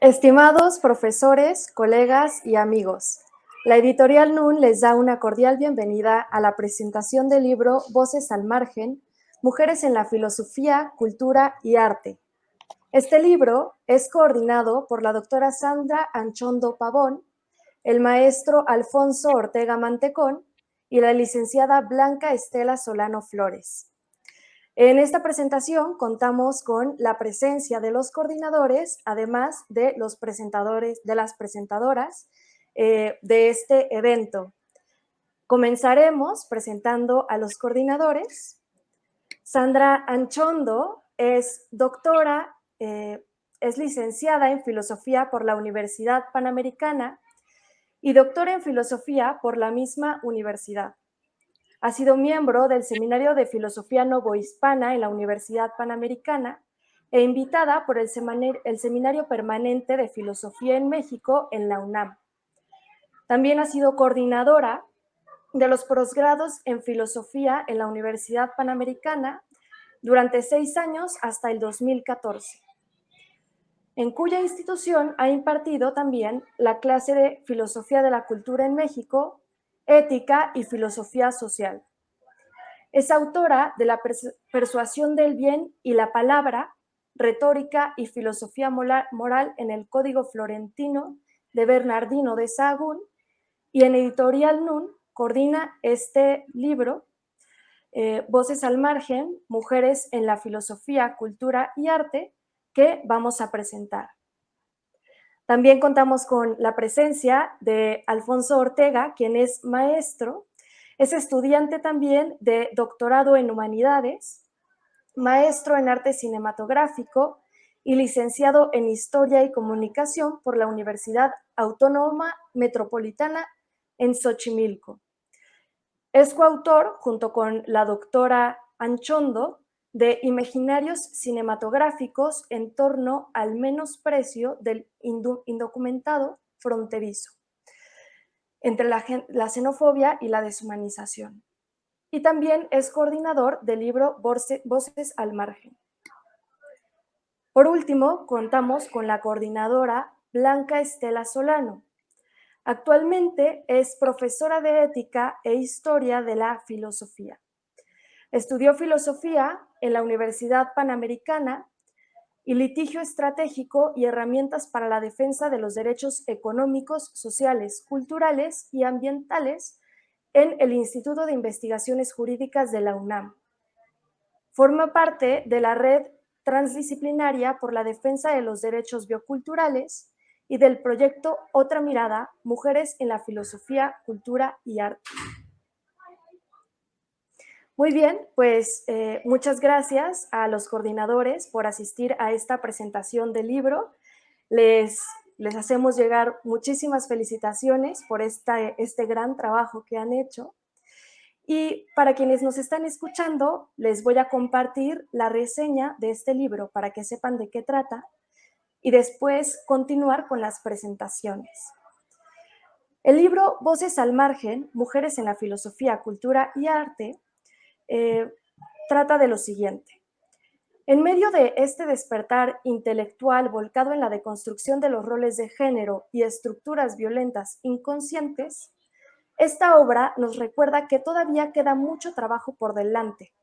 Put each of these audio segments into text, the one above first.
Estimados profesores, colegas y amigos, la editorial NUN les da una cordial bienvenida a la presentación del libro Voces al Margen, Mujeres en la Filosofía, Cultura y Arte. Este libro es coordinado por la doctora Sandra Anchondo Pavón, el maestro Alfonso Ortega Mantecón y la licenciada Blanca Estela Solano Flores. En esta presentación contamos con la presencia de los coordinadores, además de los presentadores, de las presentadoras de este evento. Comenzaremos presentando a los coordinadores. Sandra Anchondo es doctora, es licenciada en Filosofía por la Universidad Panamericana y doctora en Filosofía por la misma universidad. Ha sido miembro del Seminario de Filosofía Novohispana en la Universidad Panamericana e invitada por el Seminario Permanente de Filosofía en México en la UNAM. También ha sido coordinadora de los posgrados en Filosofía en la Universidad Panamericana durante 6 años hasta el 2014, en cuya institución ha impartido también la clase de Filosofía de la Cultura en México, Ética y Filosofía Social. Es autora de La persuasión del bien y la palabra, retórica y filosofía moral en el Código Florentino de Bernardino de Sahagún, y en Editorial NUN coordina este libro, Voces al Margen, Mujeres en la Filosofía, Cultura y Arte, que vamos a presentar. También contamos con la presencia de Alfonso Ortega, quien es maestro. Es estudiante también de doctorado en Humanidades, maestro en Arte Cinematográfico y licenciado en Historia y Comunicación por la Universidad Autónoma Metropolitana en Xochimilco. Es coautor, junto con la doctora Anchondo, de Imaginarios cinematográficos en torno al menosprecio del indocumentado fronterizo, entre la xenofobia y la deshumanización. Y también es coordinador del libro Voces al Margen. Por último, contamos con la coordinadora Blanca Estela Solano. Actualmente es profesora de Ética e Historia de la Filosofía. Estudió Filosofía en la Universidad Panamericana y Litigio Estratégico y Herramientas para la Defensa de los Derechos Económicos, Sociales, Culturales y Ambientales en el Instituto de Investigaciones Jurídicas de la UNAM. Forma parte de la Red Transdisciplinaria por la Defensa de los Derechos Bioculturales y del proyecto Otra Mirada, Mujeres en la Filosofía, Cultura y Arte. Muy bien, pues muchas gracias a los coordinadores por asistir a esta presentación del libro. Les hacemos llegar muchísimas felicitaciones por este gran trabajo que han hecho. Y para quienes nos están escuchando, les voy a compartir la reseña de este libro para que sepan de qué trata y después continuar con las presentaciones. El libro Voces al Margen, Mujeres en la Filosofía, Cultura y Arte, trata de lo siguiente. En medio de este despertar intelectual volcado en la deconstrucción de los roles de género y estructuras violentas inconscientes, esta obra nos recuerda que todavía queda mucho trabajo por delante,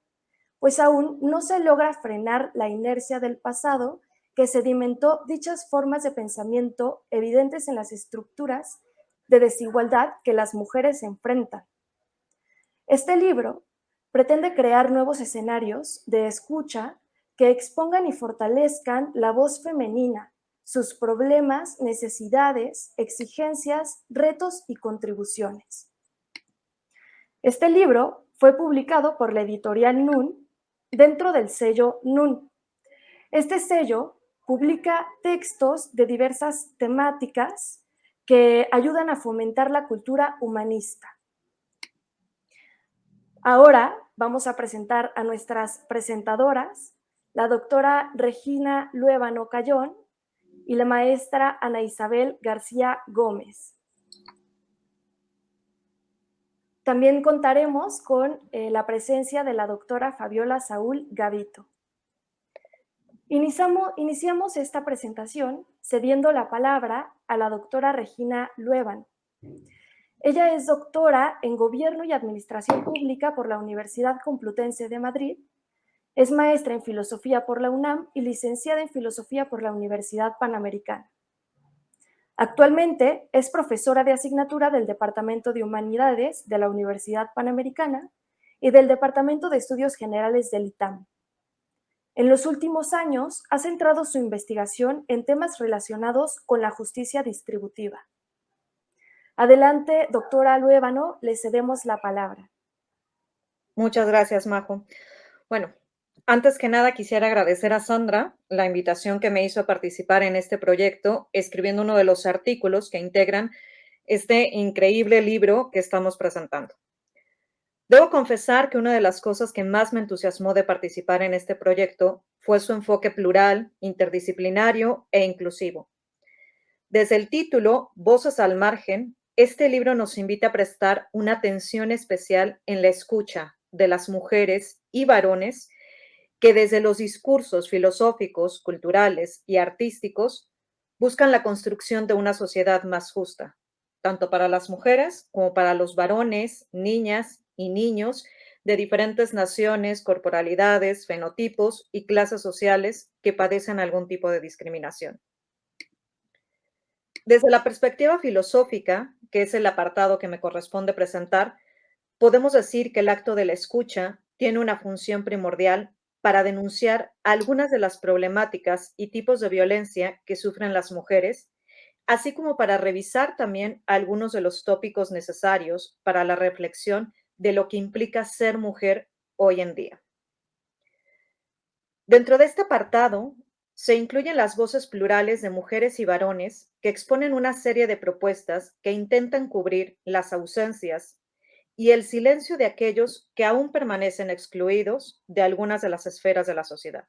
pues aún no se logra frenar la inercia del pasado que sedimentó dichas formas de pensamiento evidentes en las estructuras de desigualdad que las mujeres enfrentan. Este libro pretende crear nuevos escenarios de escucha que expongan y fortalezcan la voz femenina, sus problemas, necesidades, exigencias, retos y contribuciones. Este libro fue publicado por la editorial NUN dentro del sello NUN. Este sello publica textos de diversas temáticas que ayudan a fomentar la cultura humanista. Ahora vamos a presentar a nuestras presentadoras, la doctora Regina Luébano Cayón y la maestra Ana Isabel García Gómez. También contaremos con la presencia de la doctora Fabiola Saúl Gavito. Iniciamos esta presentación cediendo la palabra a la doctora Regina Luevan. Ella es doctora en Gobierno y Administración Pública por la Universidad Complutense de Madrid, es maestra en Filosofía por la UNAM y licenciada en Filosofía por la Universidad Panamericana. Actualmente es profesora de asignatura del Departamento de Humanidades de la Universidad Panamericana y del Departamento de Estudios Generales del ITAM. En los últimos años ha centrado su investigación en temas relacionados con la justicia distributiva. Adelante, doctora Luévano, le cedemos la palabra. Muchas gracias, Majo. Bueno, antes que nada quisiera agradecer a Sandra la invitación que me hizo a participar en este proyecto, escribiendo uno de los artículos que integran este increíble libro que estamos presentando. Debo confesar que una de las cosas que más me entusiasmó de participar en este proyecto fue su enfoque plural, interdisciplinario e inclusivo. Desde el título, Voces al margen, este libro nos invita a prestar una atención especial en la escucha de las mujeres y varones que desde los discursos filosóficos, culturales y artísticos buscan la construcción de una sociedad más justa, tanto para las mujeres como para los varones, niñas y niños de diferentes naciones, corporalidades, fenotipos y clases sociales que padecen algún tipo de discriminación. Desde la perspectiva filosófica, que es el apartado que me corresponde presentar, podemos decir que el acto de la escucha tiene una función primordial para denunciar algunas de las problemáticas y tipos de violencia que sufren las mujeres, así como para revisar también algunos de los tópicos necesarios para la reflexión de lo que implica ser mujer hoy en día. Dentro de este apartado se incluyen las voces plurales de mujeres y varones que exponen una serie de propuestas que intentan cubrir las ausencias y el silencio de aquellos que aún permanecen excluidos de algunas de las esferas de la sociedad.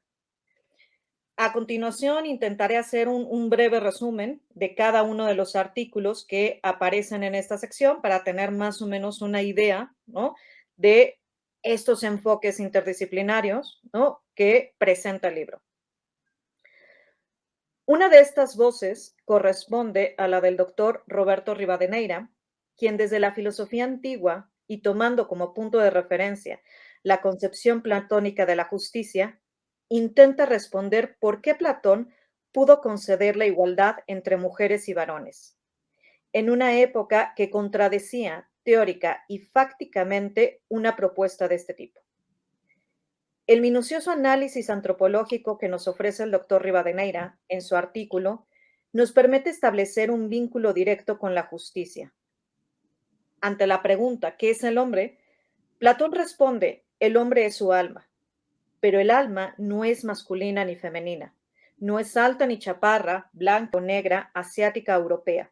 A continuación, intentaré hacer un breve resumen de cada uno de los artículos que aparecen en esta sección para tener más o menos una idea, ¿no?, de estos enfoques interdisciplinarios, ¿no?, que presenta el libro. Una de estas voces corresponde a la del doctor Roberto Rivadeneira, quien desde la filosofía antigua y tomando como punto de referencia la concepción platónica de la justicia, intenta responder por qué Platón pudo conceder la igualdad entre mujeres y varones, en una época que contradecía teórica y fácticamente una propuesta de este tipo. El minucioso análisis antropológico que nos ofrece el doctor Rivadeneira en su artículo nos permite establecer un vínculo directo con la justicia. Ante la pregunta ¿qué es el hombre?, Platón responde: el hombre es su alma, pero el alma no es masculina ni femenina, no es alta ni chaparra, blanca o negra, asiática o europea.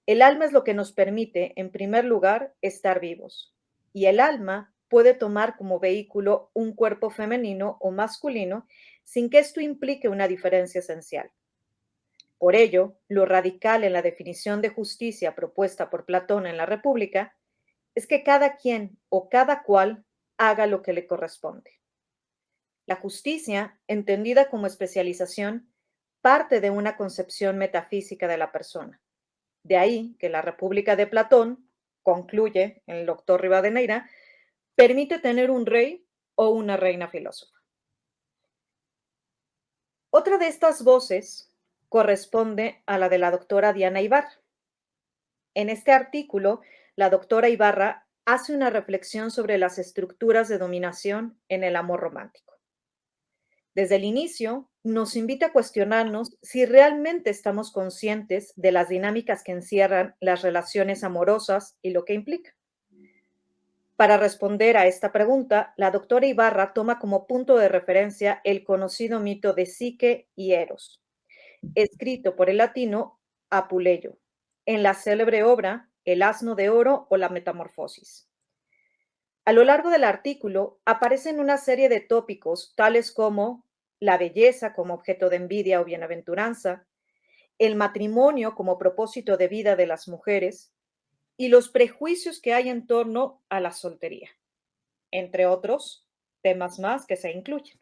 El alma es lo que nos permite, en primer lugar, estar vivos. Y el alma puede tomar como vehículo un cuerpo femenino o masculino sin que esto implique una diferencia esencial. Por ello, lo radical en la definición de justicia propuesta por Platón en la República es que cada quien o cada cual haga lo que le corresponde. La justicia, entendida como especialización, parte de una concepción metafísica de la persona. De ahí que la República de Platón, concluye el doctor Rivadeneira, permite tener un rey o una reina filósofa. Otra de estas voces corresponde a la de la doctora Diana Ibarra. En este artículo, la doctora Ibarra hace una reflexión sobre las estructuras de dominación en el amor romántico. Desde el inicio, nos invita a cuestionarnos si realmente estamos conscientes de las dinámicas que encierran las relaciones amorosas y lo que implica. Para responder a esta pregunta, la doctora Ibarra toma como punto de referencia el conocido mito de Psique y Eros, escrito por el latino Apuleyo, en la célebre obra El asno de oro o la metamorfosis. A lo largo del artículo aparecen una serie de tópicos tales como la belleza como objeto de envidia o bienaventuranza, el matrimonio como propósito de vida de las mujeres y los prejuicios que hay en torno a la soltería, entre otros temas más que se incluyen.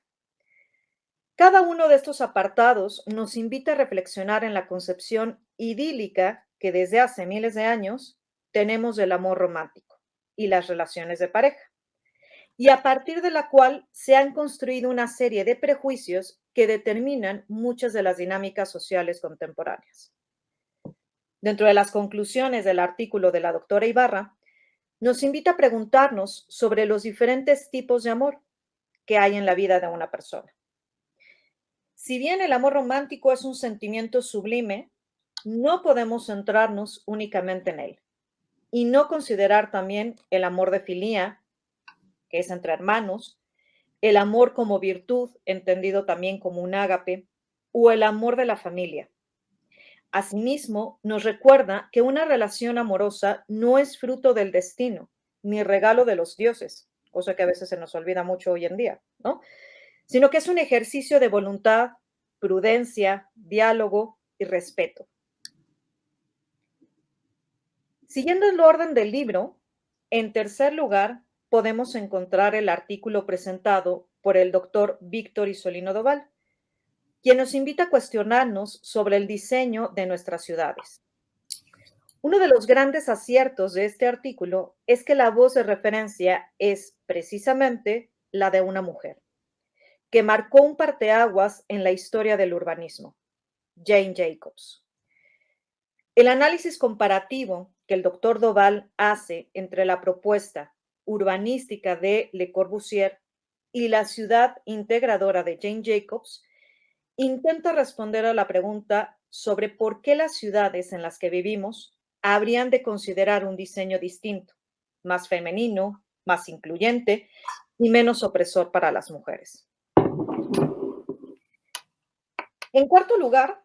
Cada uno de estos apartados nos invita a reflexionar en la concepción idílica que desde hace miles de años tenemos del amor romántico y las relaciones de pareja, y a partir de la cual se han construido una serie de prejuicios que determinan muchas de las dinámicas sociales contemporáneas. Dentro de las conclusiones del artículo de la doctora Ibarra, nos invita a preguntarnos sobre los diferentes tipos de amor que hay en la vida de una persona. Si bien el amor romántico es un sentimiento sublime, no podemos centrarnos únicamente en él y no considerar también el amor de filía, que es entre hermanos, el amor como virtud, entendido también como un ágape, o el amor de la familia. Asimismo, nos recuerda que una relación amorosa no es fruto del destino, ni regalo de los dioses, cosa que a veces se nos olvida mucho hoy en día, ¿no? Sino que es un ejercicio de voluntad, prudencia, diálogo y respeto. Siguiendo el orden del libro, en tercer lugar, podemos encontrar el artículo presentado por el doctor Víctor Isolino Doval, quien nos invita a cuestionarnos sobre el diseño de nuestras ciudades. Uno de los grandes aciertos de este artículo es que la voz de referencia es precisamente la de una mujer, que marcó un parteaguas en la historia del urbanismo, Jane Jacobs. El análisis comparativo que el doctor Doval hace entre la propuesta urbanística de Le Corbusier y la ciudad integradora de Jane Jacobs intenta responder a la pregunta sobre por qué las ciudades en las que vivimos habrían de considerar un diseño distinto, más femenino, más incluyente y menos opresor para las mujeres. En cuarto lugar,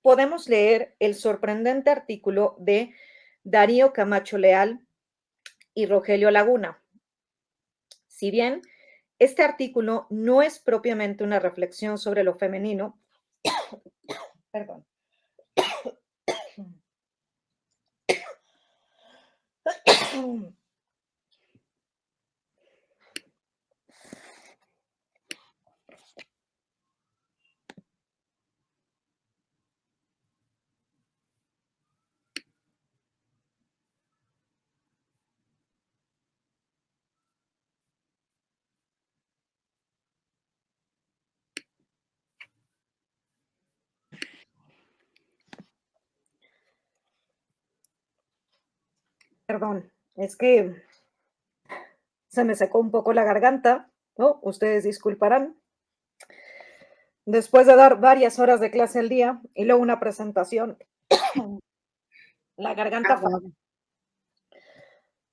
podemos leer el sorprendente artículo de Darío Camacho Leal y Rogelio Laguna. Si bien este artículo no es propiamente una reflexión sobre lo femenino, perdón, perdón, es que se me secó un poco la garganta, ¿no? Ustedes disculparán. Después de dar varias horas de clase al día y luego una presentación, la garganta falla.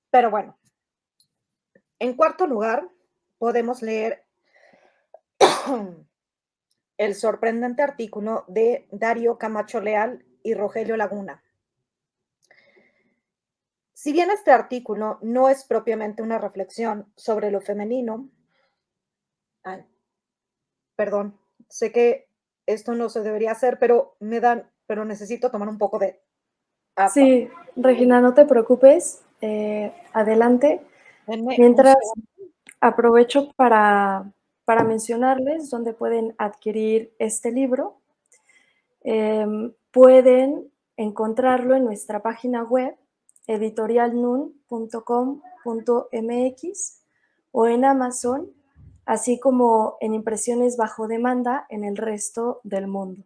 Pero bueno, en cuarto lugar, podemos leer el sorprendente artículo de Darío Camacho Leal y Rogelio Laguna. Si bien este artículo no es propiamente una reflexión sobre lo femenino, ay, perdón, sé que esto no se debería hacer, pero necesito tomar un poco de agua. Sí, Regina, no te preocupes. Adelante. Denme un Mientras segundo. aprovecho para mencionarles dónde pueden adquirir este libro. Pueden encontrarlo en nuestra página web editorialnun.com.mx o en Amazon, así como en impresiones bajo demanda en el resto del mundo.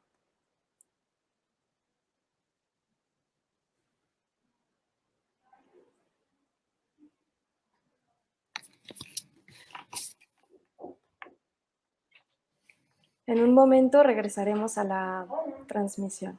En un momento regresaremos a la transmisión.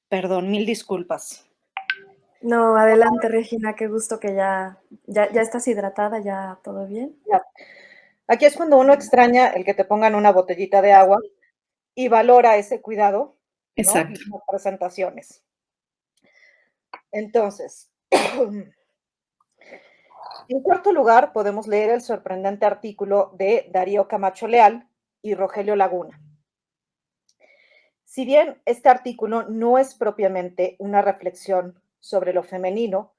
Perdón, mil disculpas. No, adelante, Regina, qué gusto que ya estás hidratada, ya todo bien. Ya. Aquí es cuando uno extraña el que te pongan una botellita de agua y valora ese cuidado, ¿no? Y Exacto. las presentaciones. Entonces, en cuarto lugar, podemos leer el sorprendente artículo de Darío Camacho Leal y Rogelio Laguna. Si bien este artículo no es propiamente una reflexión sobre lo femenino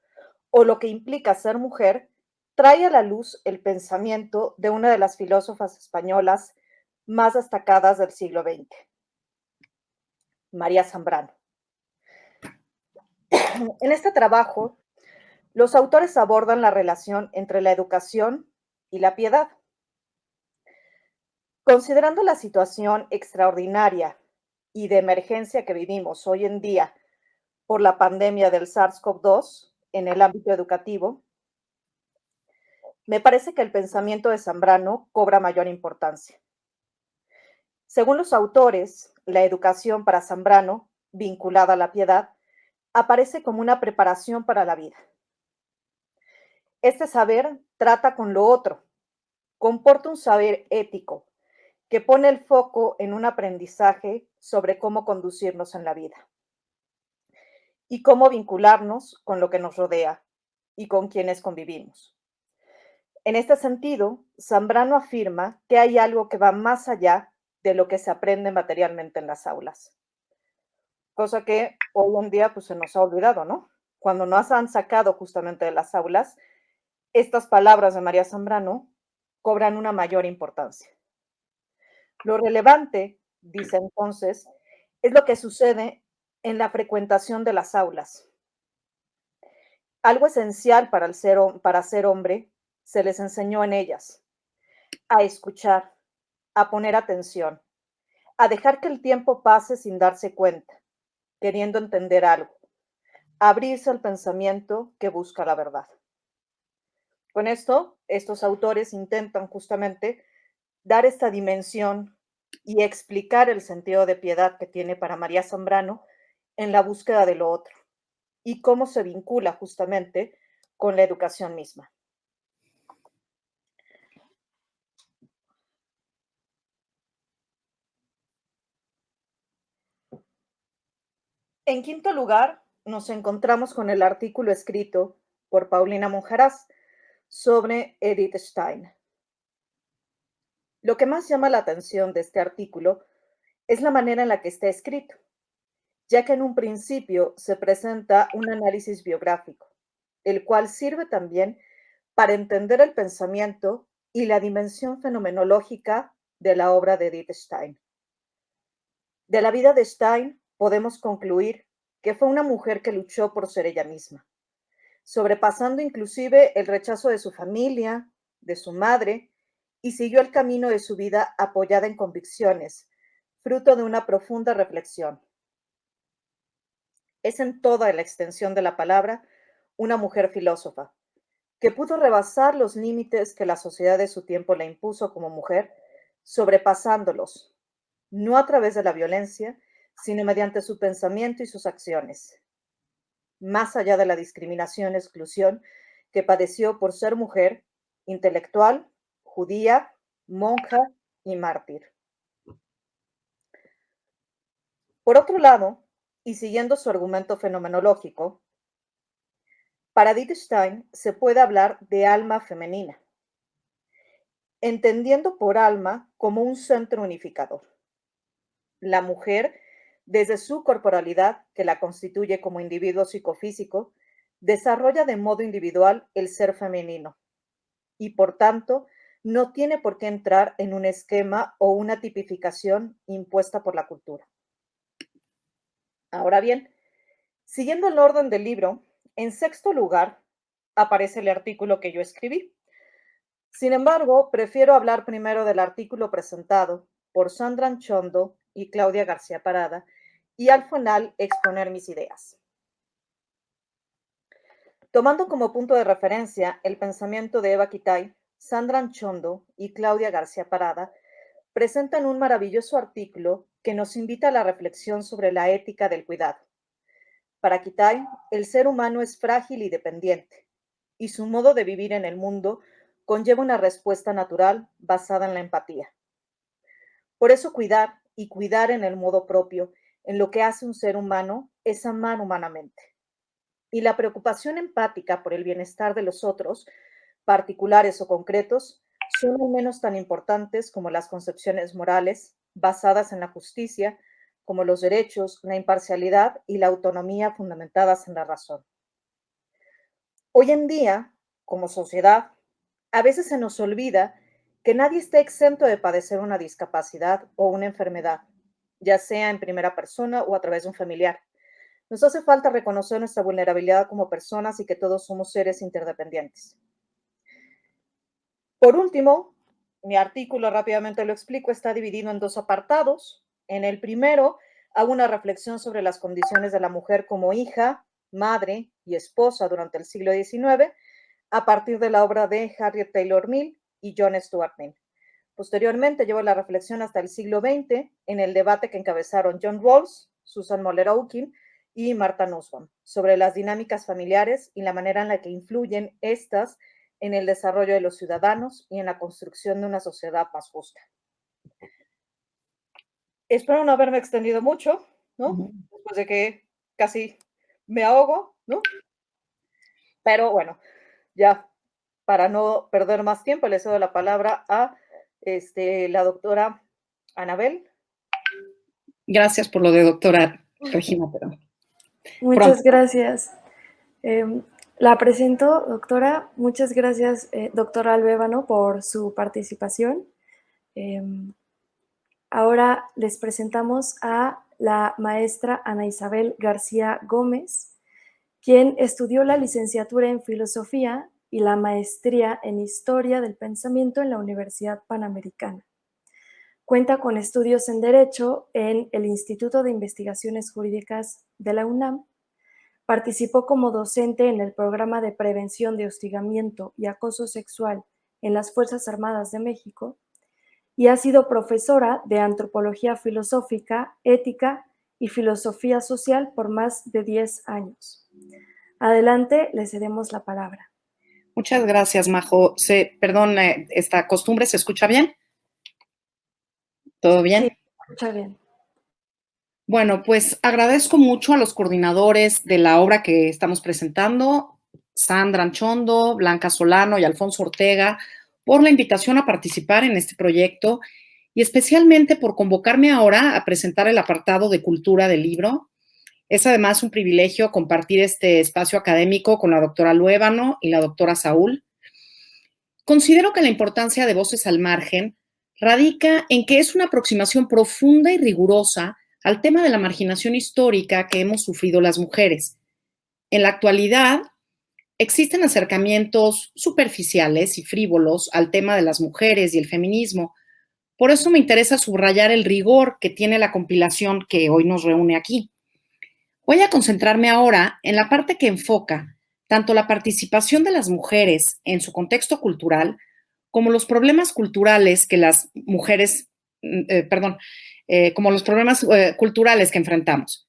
o lo que implica ser mujer, trae a la luz el pensamiento de una de las filósofas españolas más destacadas del siglo XX, María Zambrano. En este trabajo, los autores abordan la relación entre la educación y la piedad. Considerando la situación extraordinaria y de emergencia que vivimos hoy en día por la pandemia del SARS-CoV-2 en el ámbito educativo, me parece que el pensamiento de Zambrano cobra mayor importancia. Según los autores, la educación para Zambrano, vinculada a la piedad, aparece como una preparación para la vida. Este saber trata con lo otro, comporta un saber ético que pone el foco en un aprendizaje sobre cómo conducirnos en la vida y cómo vincularnos con lo que nos rodea y con quienes convivimos. En este sentido, Zambrano afirma que hay algo que va más allá de lo que se aprende materialmente en las aulas, cosa que hoy en día pues, se nos ha olvidado, ¿no? Cuando nos han sacado justamente de las aulas, estas palabras de María Zambrano cobran una mayor importancia. Lo relevante, dice entonces, es lo que sucede en la frecuentación de las aulas. Algo esencial para ser hombre se les enseñó en ellas, a escuchar, a poner atención, a dejar que el tiempo pase sin darse cuenta, queriendo entender algo, a abrirse al pensamiento que busca la verdad. Con esto, estos autores intentan justamente dar esta dimensión y explicar el sentido de piedad que tiene para María Zambrano en la búsqueda de lo otro y cómo se vincula justamente con la educación misma. En quinto lugar, nos encontramos con el artículo escrito por Paulina Monjaraz sobre Edith Stein. Lo que más llama la atención de este artículo es la manera en la que está escrito, ya que en un principio se presenta un análisis biográfico, el cual sirve también para entender el pensamiento y la dimensión fenomenológica de la obra de Edith Stein. De la vida de Stein podemos concluir que fue una mujer que luchó por ser ella misma, sobrepasando inclusive el rechazo de su familia, de su madre, y siguió el camino de su vida apoyada en convicciones, fruto de una profunda reflexión. Es en toda la extensión de la palabra una mujer filósofa, que pudo rebasar los límites que la sociedad de su tiempo le impuso como mujer, sobrepasándolos, no a través de la violencia, sino mediante su pensamiento y sus acciones, más allá de la discriminación y exclusión que padeció por ser mujer, intelectual, judía, monja y mártir. Por otro lado, y siguiendo su argumento fenomenológico, para Edith Stein se puede hablar de alma femenina, entendiendo por alma como un centro unificador. La mujer, desde su corporalidad, que la constituye como individuo psicofísico, desarrolla de modo individual el ser femenino y, por tanto, no tiene por qué entrar en un esquema o una tipificación impuesta por la cultura. Ahora bien, siguiendo el orden del libro, en sexto lugar aparece el artículo que yo escribí. Sin embargo, prefiero hablar primero del artículo presentado por Sandra Anchondo y Claudia García Parada y al final exponer mis ideas. Tomando como punto de referencia el pensamiento de Eva Kitay, Sandra Anchondo y Claudia García Parada presentan un maravilloso artículo que nos invita a la reflexión sobre la ética del cuidado, Para Kitai, el ser humano es frágil y dependiente, y su modo de vivir en el mundo conlleva una respuesta natural basada en la empatía. Por eso cuidar y cuidar en el modo propio, en lo que hace un ser humano, es amar humanamente. Y la preocupación empática por el bienestar de los otros, particulares o concretos, son al menos tan importantes como las concepciones morales basadas en la justicia, como los derechos, la imparcialidad y la autonomía fundamentadas en la razón. Hoy en día, como sociedad, a veces se nos olvida que nadie está exento de padecer una discapacidad o una enfermedad, ya sea en primera persona o a través de un familiar. Nos hace falta reconocer nuestra vulnerabilidad como personas y que todos somos seres interdependientes. Por último, mi artículo, rápidamente lo explico, está dividido en dos apartados. En el primero, hago una reflexión sobre las condiciones de la mujer como hija, madre y esposa durante el siglo XIX, a partir de la obra de Harriet Taylor Mill y John Stuart Mill. Posteriormente, llevo la reflexión hasta el siglo XX en el debate que encabezaron John Rawls, Susan Moller-Okin y Martha Nussbaum sobre las dinámicas familiares y la manera en la que influyen estas en el desarrollo de los ciudadanos y en la construcción de una sociedad más justa. Espero no haberme extendido mucho, ¿no? Después de que casi me ahogo, ¿no? Pero bueno, ya para no perder más tiempo, le cedo la palabra a la doctora Anabel. Gracias por lo de doctora Regina, pero Muchas gracias. La presento, doctora. Muchas gracias, doctora Albévano, por su participación. Ahora les presentamos a la maestra Ana Isabel García Gómez, quien estudió la licenciatura en Filosofía y la maestría en Historia del Pensamiento en la Universidad Panamericana. Cuenta con estudios en Derecho en el Instituto de Investigaciones Jurídicas de la UNAM. Participó como docente en el programa de prevención de hostigamiento y acoso sexual en las Fuerzas Armadas de México y ha sido profesora de antropología filosófica, ética y filosofía social por más de 10 años. Adelante, le cedemos la palabra. Muchas gracias, Majo. Perdón, ¿esta costumbre se escucha bien? ¿Todo bien? Sí, se escucha bien. Bueno, pues agradezco mucho a los coordinadores de la obra que estamos presentando, Sandra Anchondo, Blanca Solano y Alfonso Ortega, por la invitación a participar en este proyecto y especialmente por convocarme ahora a presentar el apartado de cultura del libro. Es además un privilegio compartir este espacio académico con la doctora Luébano y la doctora Saúl. Considero que la importancia de Voces al Margen radica en que es una aproximación profunda y rigurosa al tema de la marginación histórica que hemos sufrido las mujeres. En la actualidad, existen acercamientos superficiales y frívolos al tema de las mujeres y el feminismo. Por eso me interesa subrayar el rigor que tiene la compilación que hoy nos reúne aquí. Voy a concentrarme ahora en la parte que enfoca tanto la participación de las mujeres en su contexto cultural como los problemas culturales que las mujeres, como los problemas culturales que enfrentamos.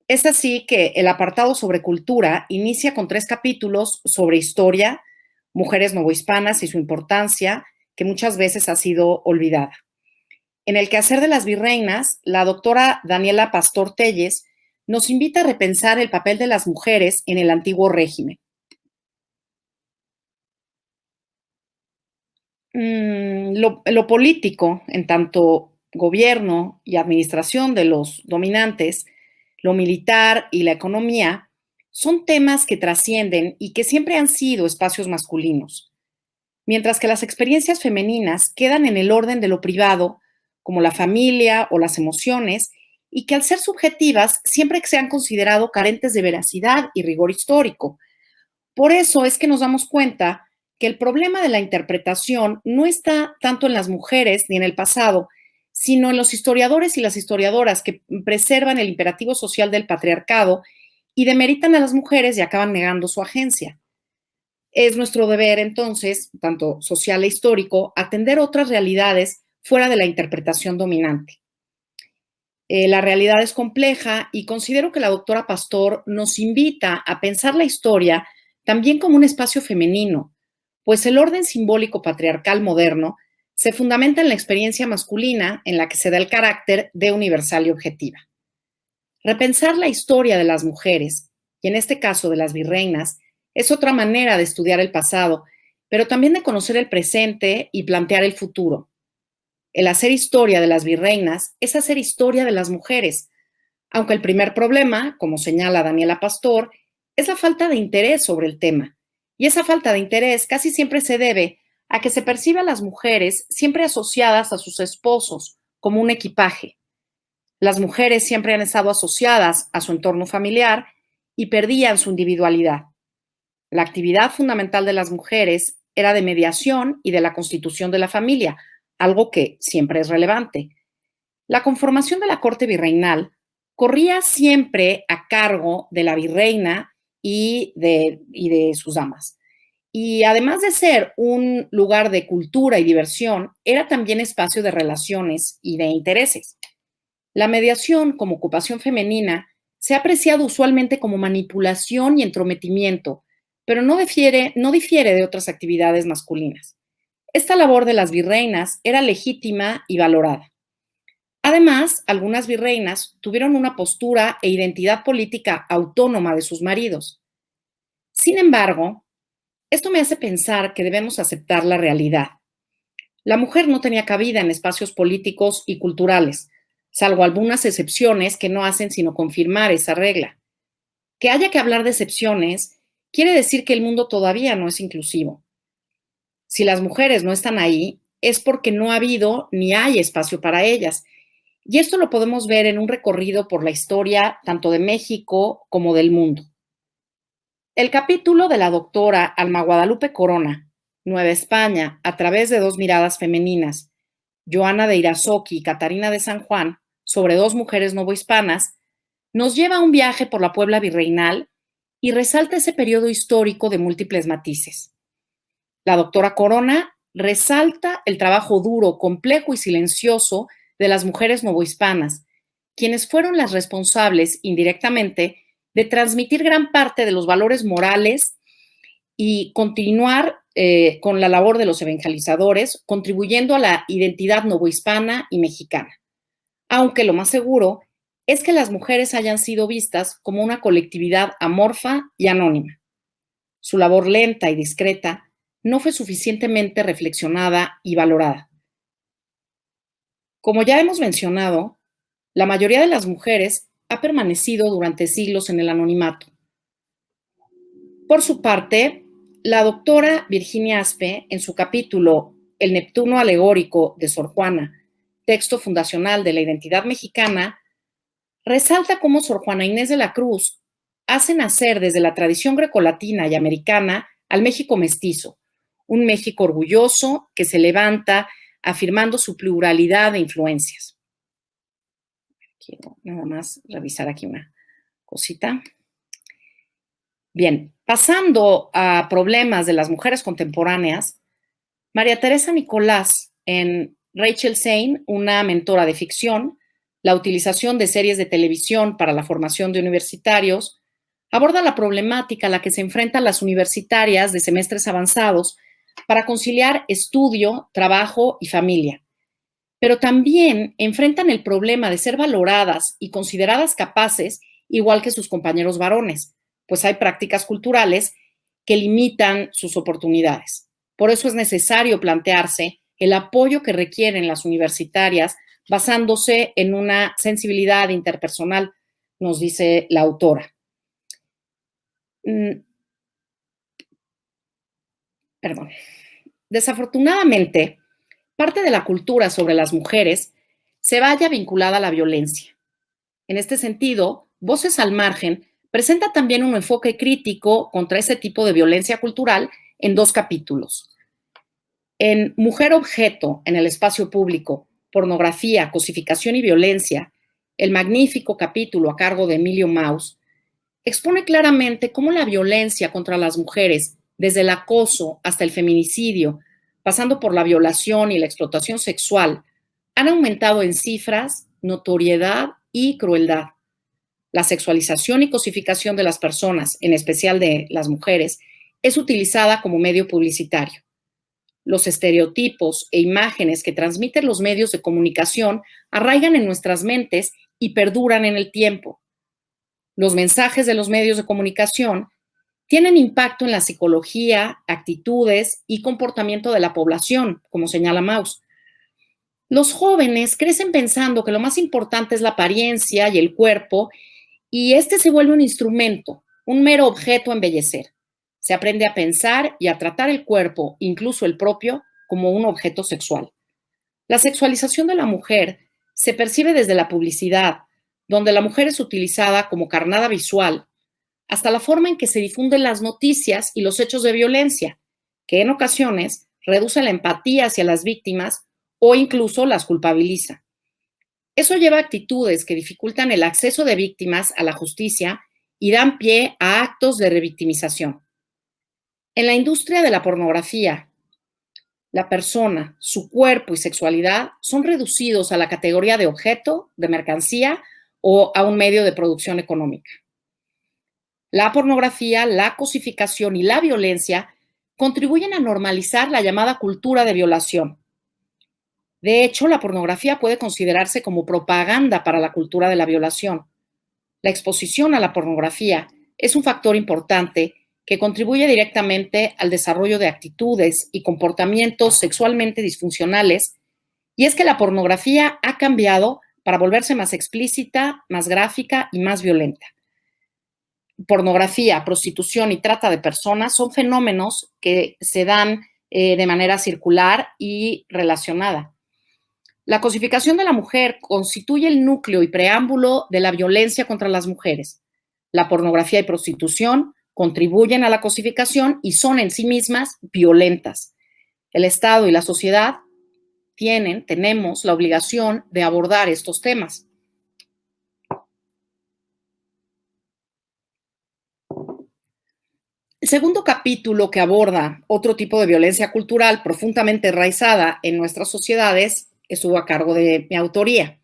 Es así que el apartado sobre cultura inicia con 3 capítulos sobre historia, mujeres novohispanas y su importancia, que muchas veces ha sido olvidada. En el quehacer de las virreinas, la doctora Daniela Pastor Telles nos invita a repensar el papel de las mujeres en el antiguo régimen. Lo político, en tanto gobierno y administración de los dominantes, lo militar y la economía, son temas que trascienden y que siempre han sido espacios masculinos, mientras que las experiencias femeninas quedan en el orden de lo privado, como la familia o las emociones, y que al ser subjetivas siempre se han considerado carentes de veracidad y rigor histórico. Por eso es que nos damos cuenta que el problema de la interpretación no está tanto en las mujeres ni en el pasado, sino en los historiadores y las historiadoras que preservan el imperativo social del patriarcado y demeritan a las mujeres y acaban negando su agencia. Es nuestro deber, entonces, tanto social e histórico, atender otras realidades fuera de la interpretación dominante. La realidad es compleja y considero que la doctora Pastor nos invita a pensar la historia también como un espacio femenino, pues el orden simbólico patriarcal moderno se fundamenta en la experiencia masculina en la que se da el carácter de universal y objetiva. Repensar la historia de las mujeres, y en este caso de las virreinas, es otra manera de estudiar el pasado, pero también de conocer el presente y plantear el futuro. El hacer historia de las virreinas es hacer historia de las mujeres, aunque el primer problema, como señala Daniela Pastor, es la falta de interés sobre el tema. Y esa falta de interés casi siempre se debe a que se percibe a las mujeres siempre asociadas a sus esposos como un equipaje. Las mujeres siempre han estado asociadas a su entorno familiar y perdían su individualidad. La actividad fundamental de las mujeres era de mediación y de la constitución de la familia, algo que siempre es relevante. La conformación de la corte virreinal corría siempre a cargo de la virreina y de sus damas. Y además de ser un lugar de cultura y diversión, era también espacio de relaciones y de intereses. La mediación como ocupación femenina se ha apreciado usualmente como manipulación y entrometimiento, pero no difiere de otras actividades masculinas. Esta labor de las virreinas era legítima y valorada. Además, algunas virreinas tuvieron una postura e identidad política autónoma de sus maridos. Sin embargo, esto me hace pensar que debemos aceptar la realidad. La mujer no tenía cabida en espacios políticos y culturales, salvo algunas excepciones que no hacen sino confirmar esa regla. Que haya que hablar de excepciones quiere decir que el mundo todavía no es inclusivo. Si las mujeres no están ahí, es porque no ha habido ni hay espacio para ellas. Y esto lo podemos ver en un recorrido por la historia tanto de México como del mundo. El capítulo de la doctora Alma Guadalupe Corona, Nueva España, a través de dos miradas femeninas, Joana de Irazoqui y Catarina de San Juan, sobre dos mujeres novohispanas, nos lleva a un viaje por la Puebla virreinal y resalta ese periodo histórico de múltiples matices. La doctora Corona resalta el trabajo duro, complejo y silencioso de las mujeres novohispanas, quienes fueron las responsables indirectamente de transmitir gran parte de los valores morales y continuar con la labor de los evangelizadores, contribuyendo a la identidad novohispana y mexicana. Aunque lo más seguro es que las mujeres hayan sido vistas como una colectividad amorfa y anónima. Su labor lenta y discreta no fue suficientemente reflexionada y valorada. Como ya hemos mencionado, la mayoría de las mujeres ha permanecido durante siglos en el anonimato. Por su parte, la doctora Virginia Aspe, en su capítulo El Neptuno alegórico de Sor Juana, texto fundacional de la identidad mexicana, resalta cómo Sor Juana Inés de la Cruz hace nacer desde la tradición grecolatina y americana al México mestizo, un México orgulloso que se levanta afirmando su pluralidad de influencias. Quiero nada más revisar aquí una cosita. Bien, pasando a problemas de las mujeres contemporáneas, María Teresa Nicolás, en Rachel Zane, una mentora de ficción, la utilización de series de televisión para la formación de universitarios, aborda la problemática a la que se enfrentan las universitarias de semestres avanzados para conciliar estudio, trabajo y familia. Pero también enfrentan el problema de ser valoradas y consideradas capaces igual que sus compañeros varones, pues hay prácticas culturales que limitan sus oportunidades. Por eso es necesario plantearse el apoyo que requieren las universitarias basándose en una sensibilidad interpersonal, nos dice la autora. Perdón. Desafortunadamente, parte de la cultura sobre las mujeres se vaya vinculada a la violencia. En este sentido, Voces al Margen presenta también un enfoque crítico contra ese tipo de violencia cultural en dos capítulos. En Mujer Objeto en el espacio público, pornografía, cosificación y violencia, el magnífico capítulo a cargo de Emilio Maus, expone claramente cómo la violencia contra las mujeres, desde el acoso hasta el feminicidio, pasando por la violación y la explotación sexual, han aumentado en cifras, notoriedad y crueldad. La sexualización y cosificación de las personas, en especial de las mujeres, es utilizada como medio publicitario. Los estereotipos e imágenes que transmiten los medios de comunicación arraigan en nuestras mentes y perduran en el tiempo. Los mensajes de los medios de comunicación tienen impacto en la psicología, actitudes y comportamiento de la población, como señala Mauss. Los jóvenes crecen pensando que lo más importante es la apariencia y el cuerpo, y este se vuelve un instrumento, un mero objeto a embellecer. Se aprende a pensar y a tratar el cuerpo, incluso el propio, como un objeto sexual. La sexualización de la mujer se percibe desde la publicidad, donde la mujer es utilizada como carnada visual, hasta la forma en que se difunden las noticias y los hechos de violencia, que en ocasiones reducen la empatía hacia las víctimas o incluso las culpabiliza. Eso lleva a actitudes que dificultan el acceso de víctimas a la justicia y dan pie a actos de revictimización. En la industria de la pornografía, la persona, su cuerpo y sexualidad son reducidos a la categoría de objeto, de mercancía o a un medio de producción económica. La pornografía, la cosificación y la violencia contribuyen a normalizar la llamada cultura de violación. De hecho, la pornografía puede considerarse como propaganda para la cultura de la violación. La exposición a la pornografía es un factor importante que contribuye directamente al desarrollo de actitudes y comportamientos sexualmente disfuncionales, y es que la pornografía ha cambiado para volverse más explícita, más gráfica y más violenta. Pornografía, prostitución y trata de personas son fenómenos que se dan de manera circular y relacionada. La cosificación de la mujer constituye el núcleo y preámbulo de la violencia contra las mujeres. La pornografía y prostitución contribuyen a la cosificación y son en sí mismas violentas. El Estado y la sociedad tenemos la obligación de abordar estos temas. El segundo capítulo, que aborda otro tipo de violencia cultural profundamente enraizada en nuestras sociedades, estuvo a cargo de mi autoría.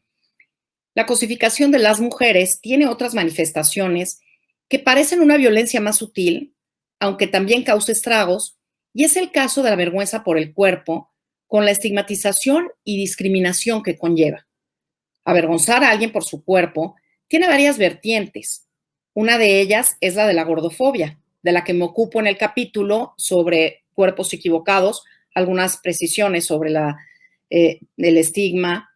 La cosificación de las mujeres tiene otras manifestaciones que parecen una violencia más sutil, aunque también causa estragos, y es el caso de la vergüenza por el cuerpo, con la estigmatización y discriminación que conlleva. Avergonzar a alguien por su cuerpo tiene varias vertientes. Una de ellas es la de la gordofobia, de la que me ocupo en el capítulo sobre cuerpos equivocados, algunas precisiones sobre el estigma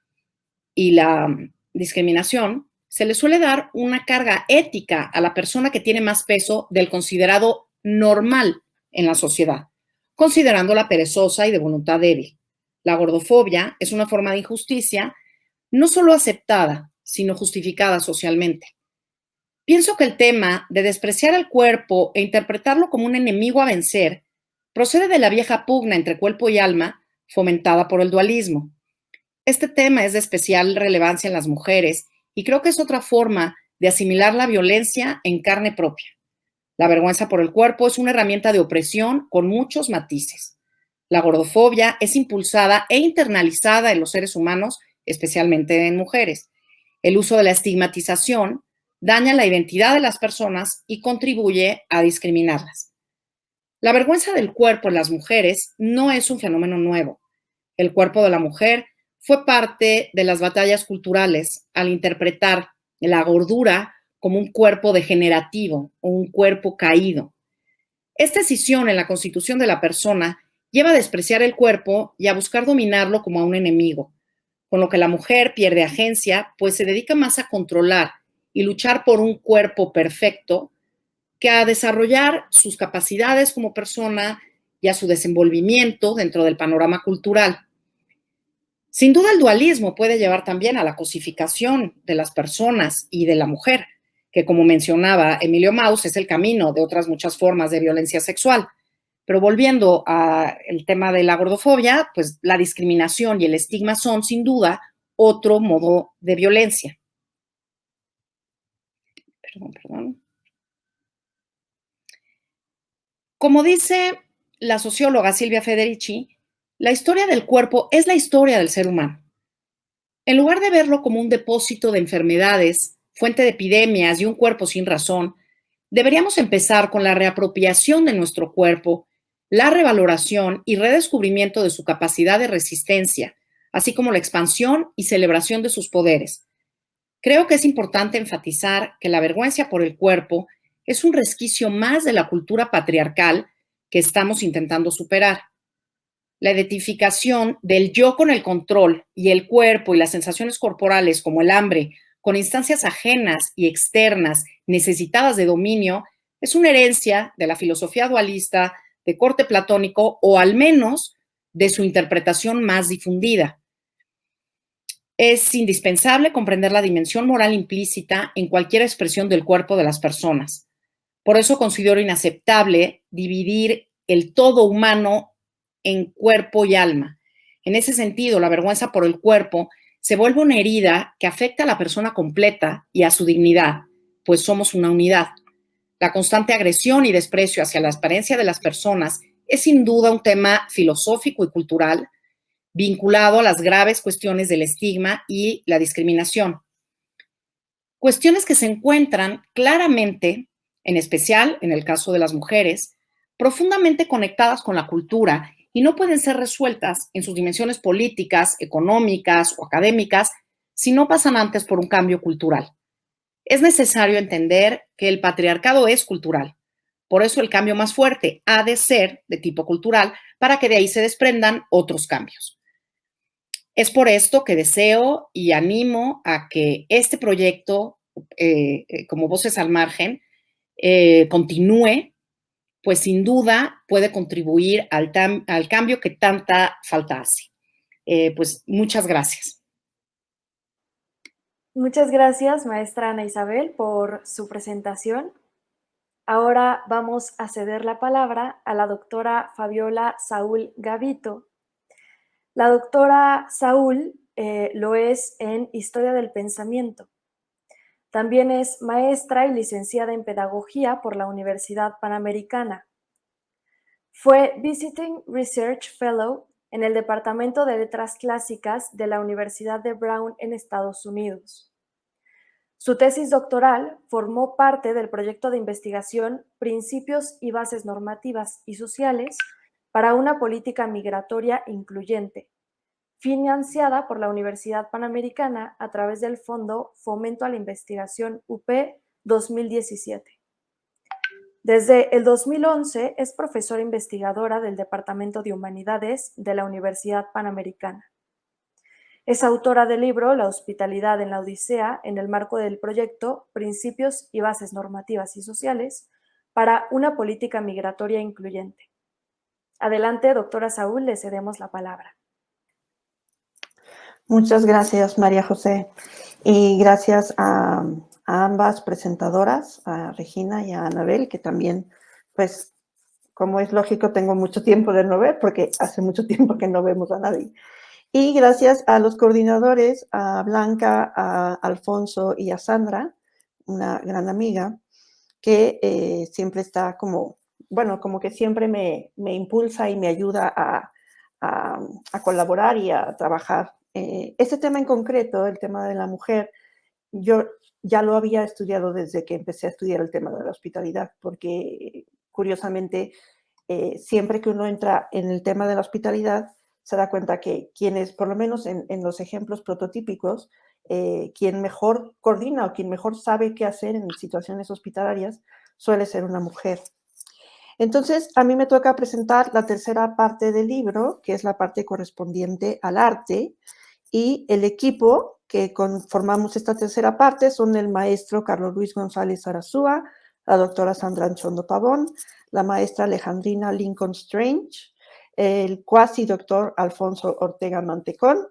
y la discriminación. Se le suele dar una carga ética a la persona que tiene más peso del considerado normal en la sociedad, considerándola perezosa y de voluntad débil. La gordofobia es una forma de injusticia no solo aceptada, sino justificada socialmente. Pienso que el tema de despreciar el cuerpo e interpretarlo como un enemigo a vencer procede de la vieja pugna entre cuerpo y alma fomentada por el dualismo. Este tema es de especial relevancia en las mujeres y creo que es otra forma de asimilar la violencia en carne propia. La vergüenza por el cuerpo es una herramienta de opresión con muchos matices. La gordofobia es impulsada e internalizada en los seres humanos, especialmente en mujeres. El uso de la estigmatización daña la identidad de las personas y contribuye a discriminarlas. La vergüenza del cuerpo en las mujeres no es un fenómeno nuevo. El cuerpo de la mujer fue parte de las batallas culturales al interpretar la gordura como un cuerpo degenerativo o un cuerpo caído. Esta escisión en la constitución de la persona lleva a despreciar el cuerpo y a buscar dominarlo como a un enemigo, con lo que la mujer pierde agencia, pues se dedica más a controlar y luchar por un cuerpo perfecto que a desarrollar sus capacidades como persona y a su desenvolvimiento dentro del panorama cultural. Sin duda, el dualismo puede llevar también a la cosificación de las personas y de la mujer, que, como mencionaba Emilio Mauss, es el camino de otras muchas formas de violencia sexual. Pero volviendo al tema de la gordofobia, pues la discriminación y el estigma son, sin duda, otro modo de violencia. Perdón. Como dice la socióloga Silvia Federici, la historia del cuerpo es la historia del ser humano. En lugar de verlo como un depósito de enfermedades, fuente de epidemias y un cuerpo sin razón, deberíamos empezar con la reapropiación de nuestro cuerpo, la revaloración y redescubrimiento de su capacidad de resistencia, así como la expansión y celebración de sus poderes. Creo que es importante enfatizar que la vergüenza por el cuerpo es un resquicio más de la cultura patriarcal que estamos intentando superar. La identificación del yo con el control y el cuerpo y las sensaciones corporales como el hambre con instancias ajenas y externas necesitadas de dominio es una herencia de la filosofía dualista de corte platónico o al menos de su interpretación más difundida. Es indispensable comprender la dimensión moral implícita en cualquier expresión del cuerpo de las personas. Por eso considero inaceptable dividir el todo humano en cuerpo y alma. En ese sentido, la vergüenza por el cuerpo se vuelve una herida que afecta a la persona completa y a su dignidad, pues somos una unidad. La constante agresión y desprecio hacia la apariencia de las personas es sin duda un tema filosófico y cultural vinculado a las graves cuestiones del estigma y la discriminación. Cuestiones que se encuentran claramente, en especial en el caso de las mujeres, profundamente conectadas con la cultura y no pueden ser resueltas en sus dimensiones políticas, económicas o académicas si no pasan antes por un cambio cultural. Es necesario entender que el patriarcado es cultural. Por eso el cambio más fuerte ha de ser de tipo cultural para que de ahí se desprendan otros cambios. Es por esto que deseo y animo a que este proyecto, como Voces al Margen, continúe, pues sin duda puede contribuir al cambio que tanta falta hace. Pues muchas gracias. Muchas gracias, maestra Ana Isabel, por su presentación. Ahora vamos a ceder la palabra a la doctora Fabiola Saúl Gavito. La doctora Saúl lo es en Historia del Pensamiento. También es maestra y licenciada en Pedagogía por la Universidad Panamericana. Fue Visiting Research Fellow en el Departamento de Letras Clásicas de la Universidad de Brown en Estados Unidos. Su tesis doctoral formó parte del proyecto de investigación Principios y Bases Normativas y Sociales para una Política Migratoria Incluyente, financiada por la Universidad Panamericana a través del Fondo Fomento a la Investigación UP 2017. Desde el 2011 es profesora investigadora del Departamento de Humanidades de la Universidad Panamericana. Es autora del libro La hospitalidad en la Odisea en el marco del proyecto Principios y Bases Normativas y Sociales para una Política Migratoria Incluyente. Adelante, doctora Saúl, le cedemos la palabra. Muchas gracias, María José, y gracias a ambas presentadoras, a Regina y a Anabel, que también, pues, como es lógico, tengo mucho tiempo de no ver, porque hace mucho tiempo que no vemos a nadie. Y gracias a los coordinadores, a Blanca, a Alfonso y a Sandra, una gran amiga, que siempre está como, bueno, como que siempre me impulsa y me ayuda a colaborar y a trabajar. Este tema en concreto, el tema de la mujer, yo ya lo había estudiado desde que empecé a estudiar el tema de la hospitalidad, porque curiosamente siempre que uno entra en el tema de la hospitalidad, se da cuenta que quienes, por lo menos en los ejemplos prototípicos, quien mejor coordina o quien mejor sabe qué hacer en situaciones hospitalarias suele ser una mujer. Entonces, a mí me toca presentar la tercera parte del libro, que es la parte correspondiente al arte, y el equipo que conformamos esta tercera parte son el maestro Carlos Luis González Arazúa, la doctora Sandra Anchondo Pavón, la maestra Alejandrina Lincoln Strange, el cuasi doctor Alfonso Ortega Mantecón,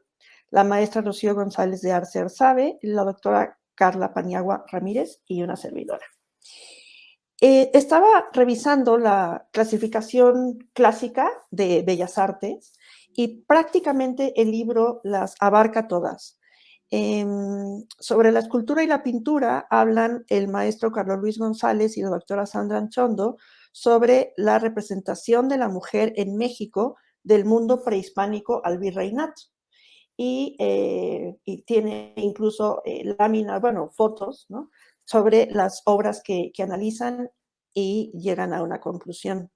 la maestra Rocío González de Arce Arzabe, la doctora Carla Paniagua Ramírez y una servidora. Estaba revisando la clasificación clásica de Bellas Artes y prácticamente el libro las abarca todas. Sobre la escultura y la pintura hablan el maestro Carlos Luis González y la doctora Sandra Anchondo sobre la representación de la mujer en México del mundo prehispánico al virreinato. y tiene incluso láminas, bueno, fotos, ¿no?, sobre las obras que analizan y llegan a una conclusión.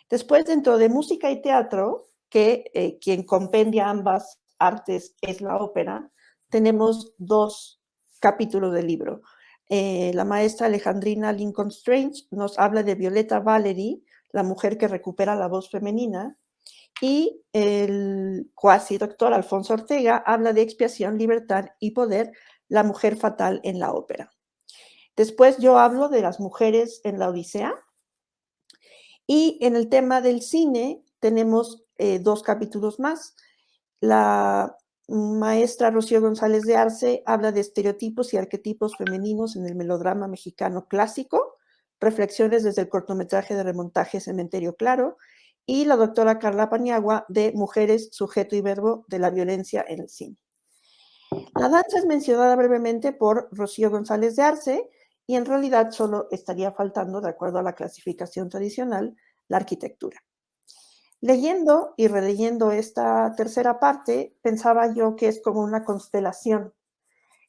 Después, dentro de música y teatro, que quien compendia ambas artes es la ópera, tenemos 2 capítulos del libro. La maestra Alejandrina Lincoln Strange nos habla de Violeta Valery, la mujer que recupera la voz femenina, y el cuasi doctor Alfonso Ortega habla de expiación, libertad y poder, la mujer fatal en la ópera. Después yo hablo de las mujeres en la Odisea, y en el tema del cine tenemos 2 capítulos más. La maestra Rocío González de Arce habla de estereotipos y arquetipos femeninos en el melodrama mexicano clásico, reflexiones desde el cortometraje de remontaje Cementerio Claro, y la doctora Carla Paniagua de Mujeres, sujeto y verbo de la violencia en el cine. La danza es mencionada brevemente por Rocío González de Arce y en realidad solo estaría faltando, de acuerdo a la clasificación tradicional, la arquitectura. Leyendo y releyendo esta tercera parte, pensaba yo que es como una constelación.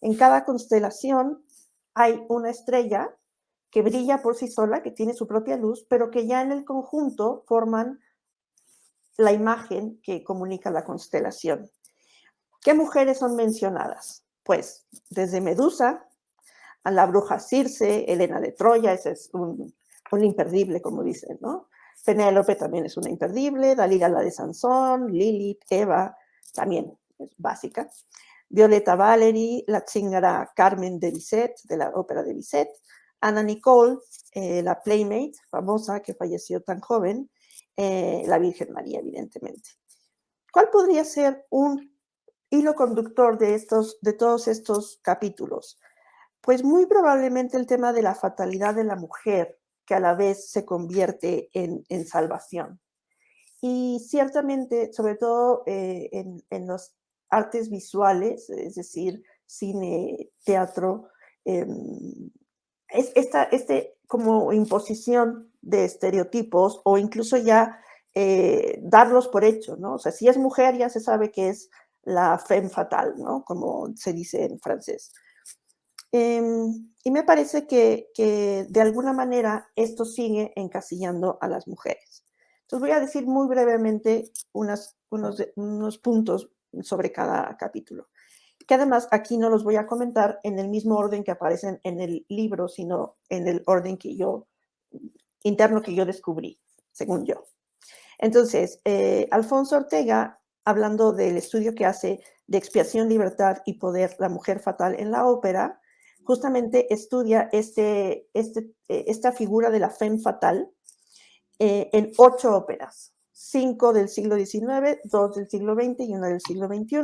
En cada constelación hay una estrella que brilla por sí sola, que tiene su propia luz, pero que ya en el conjunto forman la imagen que comunica la constelación. ¿Qué mujeres son mencionadas? Pues desde Medusa a la bruja Circe, Helena de Troya, ese es un imperdible, como dicen, ¿no? Penélope también es una imperdible, Dalila la de Sansón, Lilith, Eva, también es básica. Violeta Valery, la chingara Carmen de Bizet, de la ópera de Bizet, Anna Nicole, la Playmate, famosa, que falleció tan joven, la Virgen María, evidentemente. ¿Cuál podría ser un hilo conductor de todos estos capítulos? Pues muy probablemente el tema de la fatalidad de la mujer, que a la vez se convierte en salvación. Y ciertamente, sobre todo en las artes visuales, es decir, cine, teatro, como imposición de estereotipos o incluso ya darlos por hecho, ¿no? O sea, si es mujer ya se sabe que es la femme fatale, ¿no?, como se dice en francés. Y me parece que de alguna manera esto sigue encasillando a las mujeres. Entonces voy a decir muy brevemente unos puntos sobre cada capítulo, que además aquí no los voy a comentar en el mismo orden que aparecen en el libro, sino en el orden interno que yo descubrí, según yo. Entonces, Alfonso Ortega, hablando del estudio que hace de expiación, libertad y poder, la mujer fatal en la ópera, justamente estudia esta figura de la femme fatale en 8 óperas, 5 del siglo XIX, 2 del siglo XX y 1 del siglo XXI.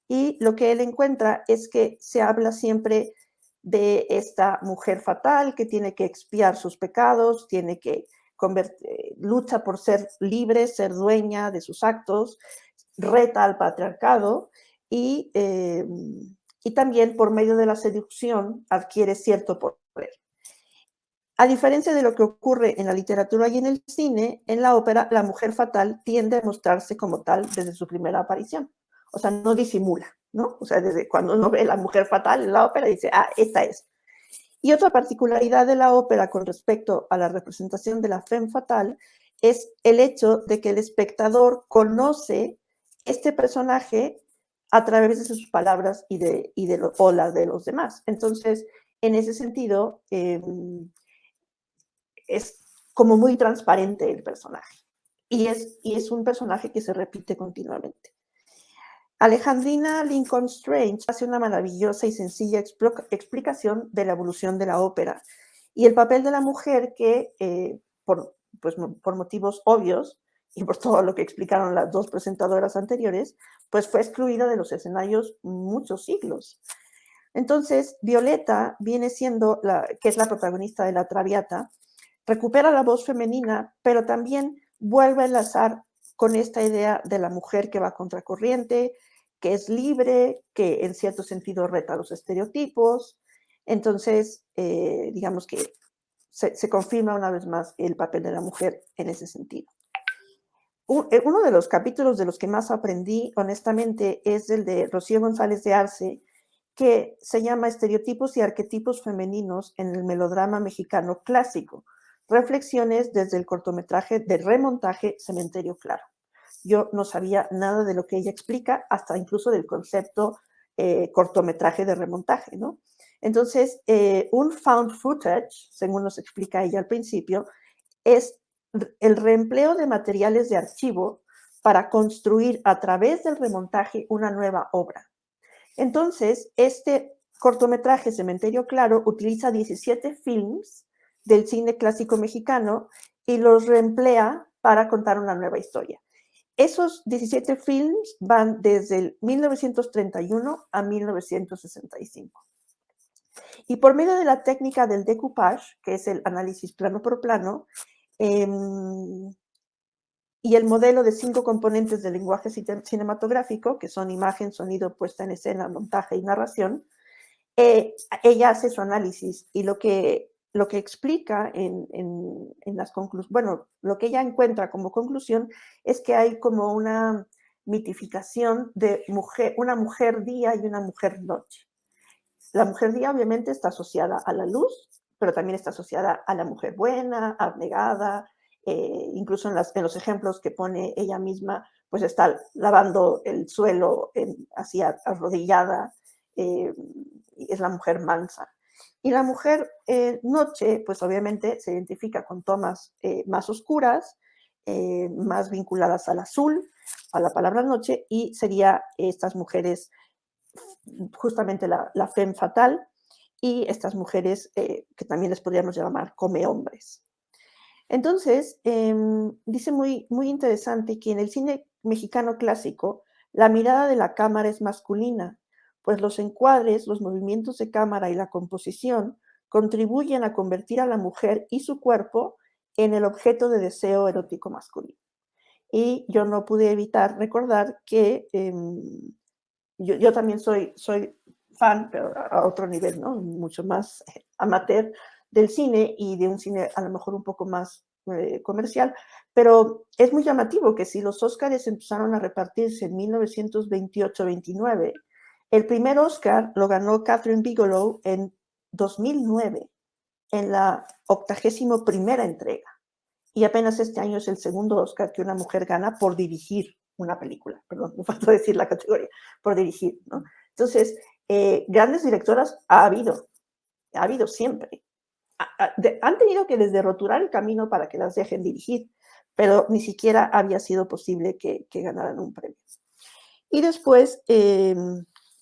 Y lo que él encuentra es que se habla siempre de esta mujer fatal que tiene que expiar sus pecados, tiene que lucha por ser libre, ser dueña de sus actos, reta al patriarcado y también por medio de la seducción adquiere cierto poder. A diferencia de lo que ocurre en la literatura y en el cine, en la ópera la mujer fatal tiende a mostrarse como tal desde su primera aparición. O sea, no disimula, ¿no? O sea, desde cuando uno ve la mujer fatal en la ópera dice, ah, esta es. Y otra particularidad de la ópera con respecto a la representación de la femme fatale es el hecho de que el espectador conoce este personaje a través de sus palabras o las de los demás. Entonces, en ese sentido, es como muy transparente el personaje. Y es un personaje que se repite continuamente. Alejandrina Lincoln Strange hace una maravillosa y sencilla explicación de la evolución de la ópera y el papel de la mujer que, por motivos obvios y por todo lo que explicaron las 2 presentadoras anteriores, pues fue excluida de los escenarios muchos siglos. Entonces, Violeta viene siendo, que es la protagonista de La Traviata, recupera la voz femenina, pero también vuelve a enlazar con esta idea de la mujer que va contracorriente, que es libre, que en cierto sentido reta los estereotipos. Entonces, digamos que se confirma una vez más el papel de la mujer en ese sentido. Uno de los capítulos de los que más aprendí, honestamente, es el de Rocío González de Arce, que se llama Estereotipos y arquetipos femeninos en el melodrama mexicano clásico. Reflexiones desde el cortometraje de remontaje Cementerio Claro. Yo no sabía nada de lo que ella explica, hasta incluso del concepto cortometraje de remontaje, ¿no? Entonces, un found footage, según nos explica ella al principio, es el reempleo de materiales de archivo para construir a través del remontaje una nueva obra. Entonces, este cortometraje Cementerio Claro utiliza 17 films del cine clásico mexicano y los reemplea para contar una nueva historia. Esos 17 films van desde el 1931 a 1965. Y por medio de la técnica del decoupage, que es el análisis plano por plano, y el modelo de 5 componentes del lenguaje cinematográfico, que son imagen, sonido, puesta en escena, montaje y narración, ella hace su análisis y lo que explica en las conclusiones, bueno, lo que ella encuentra como conclusión es que hay como una mitificación de una mujer día y una mujer noche. La mujer día obviamente está asociada a la luz, pero también está asociada a la mujer buena, abnegada, incluso en los ejemplos que pone ella misma, pues está lavando el suelo así arrodillada, es la mujer mansa. Y la mujer noche, pues obviamente se identifica con tomas más oscuras, más vinculadas al azul, a la palabra noche, y sería estas mujeres justamente la femme fatal y estas mujeres que también les podríamos llamar come hombres. Entonces, dice muy, muy interesante que en el cine mexicano clásico la mirada de la cámara es masculina, pues los encuadres, los movimientos de cámara y la composición contribuyen a convertir a la mujer y su cuerpo en el objeto de deseo erótico masculino. Y yo no pude evitar recordar que yo también soy fan, pero a otro nivel, ¿no? Mucho más amateur del cine y de un cine a lo mejor un poco más comercial, pero es muy llamativo que si los Óscares empezaron a repartirse en 1928-29, el primer Óscar lo ganó Catherine Bigelow en 2009, en la 81ª entrega. Y apenas este año es el segundo Óscar que una mujer gana por dirigir una película. Perdón, me faltó decir la categoría, por dirigir, ¿no? Entonces, grandes directoras ha habido siempre. Han tenido que desde roturar el camino para que las dejen dirigir, pero ni siquiera había sido posible que ganaran un premio. Y después,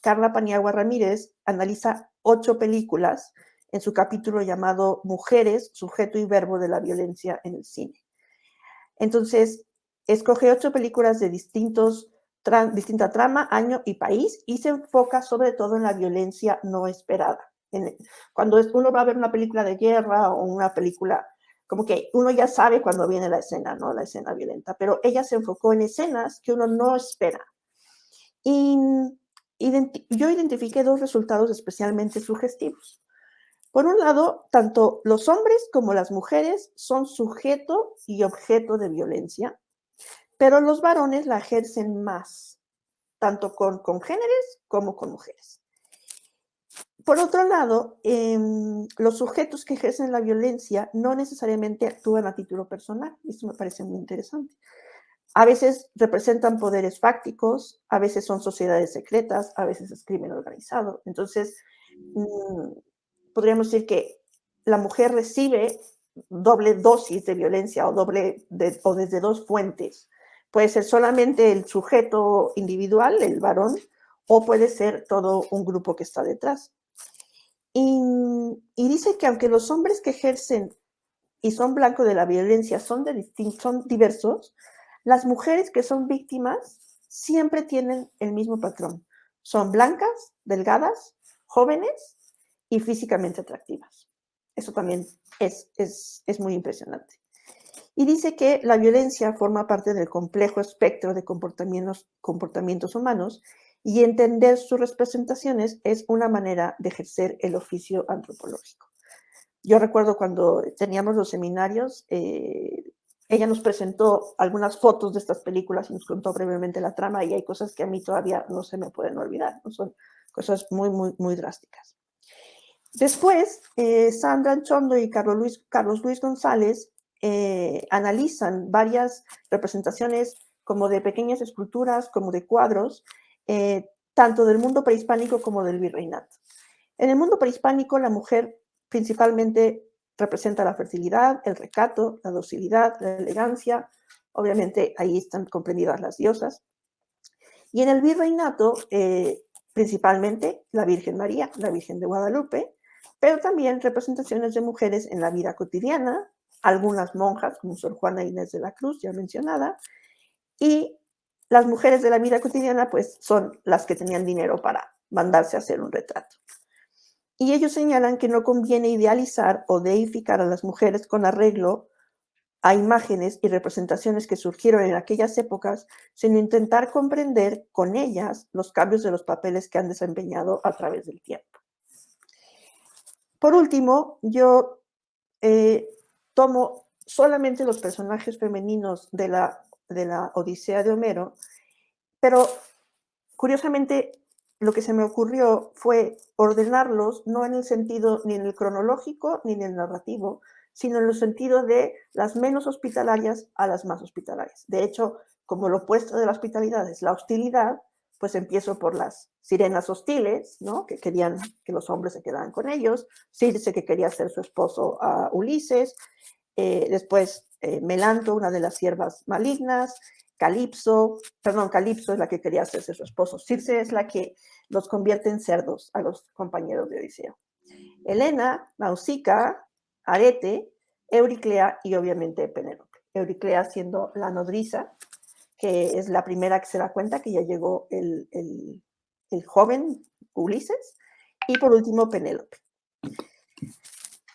Carla Paniagua Ramírez analiza 8 películas en su capítulo llamado Mujeres, sujeto y verbo de la violencia en el cine. Entonces, escoge 8 películas de distinta trama, año y país y se enfoca sobre todo en la violencia no esperada. Cuando uno va a ver una película de guerra o una película, como que uno ya sabe cuando viene la escena, ¿no? La escena violenta, pero ella se enfocó en escenas que uno no espera. Y yo identifiqué 2 resultados especialmente sugestivos. Por un lado, tanto los hombres como las mujeres son sujeto y objeto de violencia, pero los varones la ejercen más, tanto con congéneres como con mujeres. Por otro lado, los sujetos que ejercen la violencia no necesariamente actúan a título personal. Esto me parece muy interesante. A veces representan poderes fácticos, a veces son sociedades secretas, a veces es crimen organizado. Entonces, podríamos decir que la mujer recibe doble dosis de violencia o desde 2 fuentes. Puede ser solamente el sujeto individual, el varón, o puede ser todo un grupo que está detrás. Y dice que aunque los hombres que ejercen y son blanco de la violencia son diversos, las mujeres que son víctimas siempre tienen el mismo patrón. Son blancas, delgadas, jóvenes y físicamente atractivas. Eso también es muy impresionante. Y dice que la violencia forma parte del complejo espectro de comportamientos humanos y entender sus representaciones es una manera de ejercer el oficio antropológico. Yo recuerdo cuando teníamos los seminarios, ella nos presentó algunas fotos de estas películas y nos contó brevemente la trama, y hay cosas que a mí todavía no se me pueden olvidar, ¿no? Son cosas muy, muy, muy drásticas. Después, Sandra Anchondo y Carlos Luis González analizan varias representaciones como de pequeñas esculturas, como de cuadros, tanto del mundo prehispánico como del virreinato. En el mundo prehispánico, la mujer principalmente representa la fertilidad, el recato, la docilidad, la elegancia. Obviamente ahí están comprendidas las diosas. Y en el virreinato, principalmente la Virgen María, la Virgen de Guadalupe, pero también representaciones de mujeres en la vida cotidiana, algunas monjas, como Sor Juana Inés de la Cruz, ya mencionada, y las mujeres de la vida cotidiana, pues son las que tenían dinero para mandarse a hacer un retrato. Y ellos señalan que no conviene idealizar o deificar a las mujeres con arreglo a imágenes y representaciones que surgieron en aquellas épocas, sino intentar comprender con ellas los cambios de los papeles que han desempeñado a través del tiempo. Por último, yo tomo solamente los personajes femeninos de la Odisea de Homero, pero curiosamente lo que se me ocurrió fue ordenarlos no en el sentido ni en el cronológico ni en el narrativo, sino en el sentido de las menos hospitalarias a las más hospitalarias. De hecho, como lo opuesto de la hospitalidad es la hostilidad, pues empiezo por las sirenas hostiles, ¿no? Que querían que los hombres se quedaran con ellos, Circe, que quería ser su esposo a Ulises, después Melanto, una de las siervas malignas, Calipso es la que quería hacerse su esposo, Circe es la que los convierte en cerdos a los compañeros de Odiseo. Helena, Nausicaa, Arete, Euriclea y obviamente Penélope. Euriclea siendo la nodriza, que es la primera que se da cuenta que ya llegó el joven Ulises, y por último Penélope.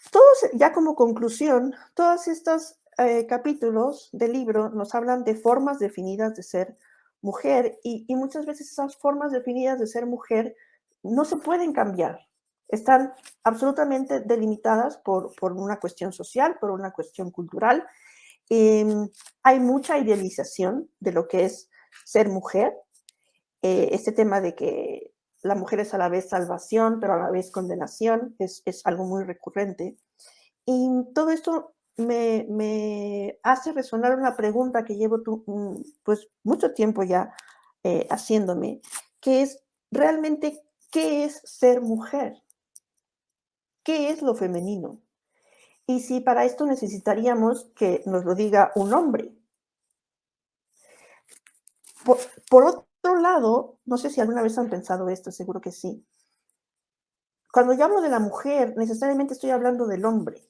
Todos, ya como conclusión, todos estos capítulos del libro nos hablan de formas definidas de ser mujer y muchas veces esas formas definidas de ser mujer no se pueden cambiar. Están absolutamente delimitadas por una cuestión social, por una cuestión cultural. Hay mucha idealización de lo que es ser mujer. Este tema de que la mujer es a la vez salvación, pero a la vez condenación, es algo muy recurrente. Y todo esto me hace resonar una pregunta que llevo pues mucho tiempo ya haciéndome, que es realmente, ¿qué es ser mujer? ¿Qué es lo femenino? Y si para esto necesitaríamos que nos lo diga un hombre. Por otro lado, no sé si alguna vez han pensado esto, seguro que sí. Cuando yo hablo de la mujer, necesariamente estoy hablando del hombre,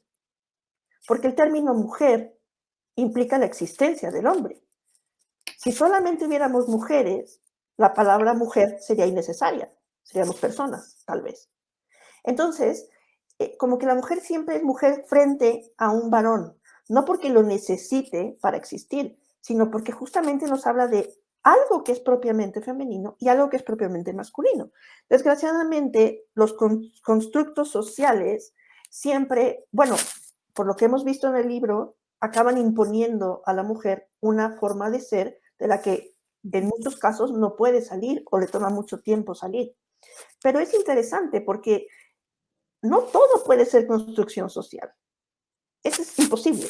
porque el término mujer implica la existencia del hombre. Si solamente hubiéramos mujeres, la palabra mujer sería innecesaria, seríamos personas, tal vez. Entonces, como que la mujer siempre es mujer frente a un varón, no porque lo necesite para existir, sino porque justamente nos habla de algo que es propiamente femenino y algo que es propiamente masculino. Desgraciadamente, los constructos sociales siempre, bueno, por lo que hemos visto en el libro, acaban imponiendo a la mujer una forma de ser de la que en muchos casos no puede salir o le toma mucho tiempo salir. Pero es interesante porque no todo puede ser construcción social. Eso es imposible.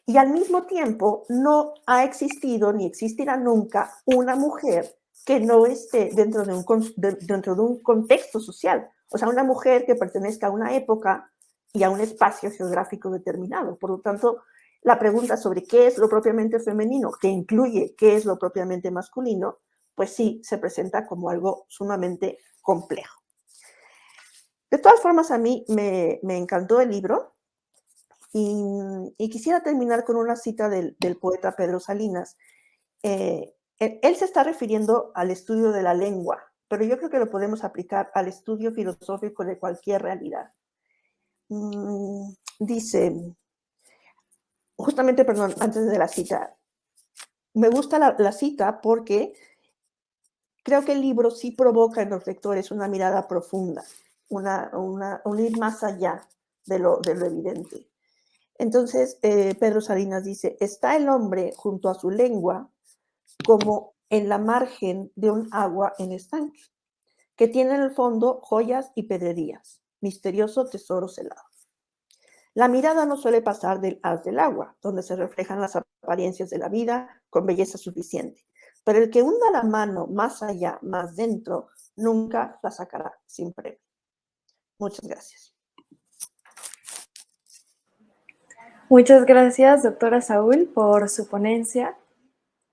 Y al mismo tiempo, no ha existido ni existirá nunca una mujer que no esté dentro de un contexto social. O sea, una mujer que pertenezca a una época y a un espacio geográfico determinado. Por lo tanto, la pregunta sobre qué es lo propiamente femenino, que incluye qué es lo propiamente masculino, pues sí se presenta como algo sumamente complejo. De todas formas, a mí me encantó el libro y quisiera terminar con una cita del poeta Pedro Salinas. Él se está refiriendo al estudio de la lengua, pero yo creo que lo podemos aplicar al estudio filosófico de cualquier realidad. Dice, justamente, perdón, antes de la cita, me gusta la cita porque creo que el libro sí provoca en los lectores una mirada profunda, un ir más allá de lo evidente. Entonces, Pedro Salinas dice, está el hombre junto a su lengua como en la margen de un agua en estanque, que tiene en el fondo joyas y pedrerías, misterioso tesoro celado. La mirada no suele pasar del haz del agua, donde se reflejan las apariencias de la vida con belleza suficiente, pero el que hunda la mano más allá, más dentro, nunca la sacará sin premio. Muchas gracias. Muchas gracias, doctora Saúl, por su ponencia.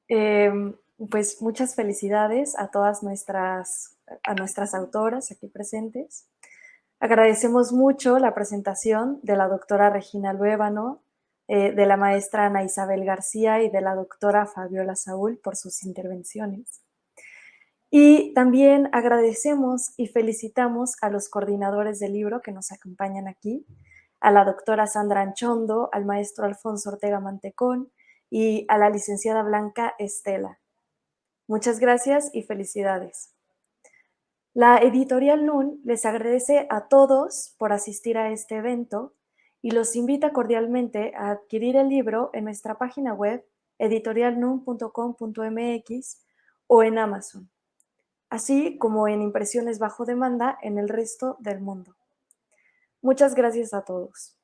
Pues muchas felicidades a todas nuestras autoras aquí presentes. Agradecemos mucho la presentación de la doctora Regina Luébano, de la maestra Ana Isabel García y de la doctora Fabiola Saúl por sus intervenciones. Y también agradecemos y felicitamos a los coordinadores del libro que nos acompañan aquí, a la doctora Sandra Anchondo, al maestro Alfonso Ortega Mantecón y a la licenciada Blanca Estela. Muchas gracias y felicidades. La editorial NUN les agradece a todos por asistir a este evento y los invita cordialmente a adquirir el libro en nuestra página web editorialnun.com.mx o en Amazon, así como en impresiones bajo demanda en el resto del mundo. Muchas gracias a todos.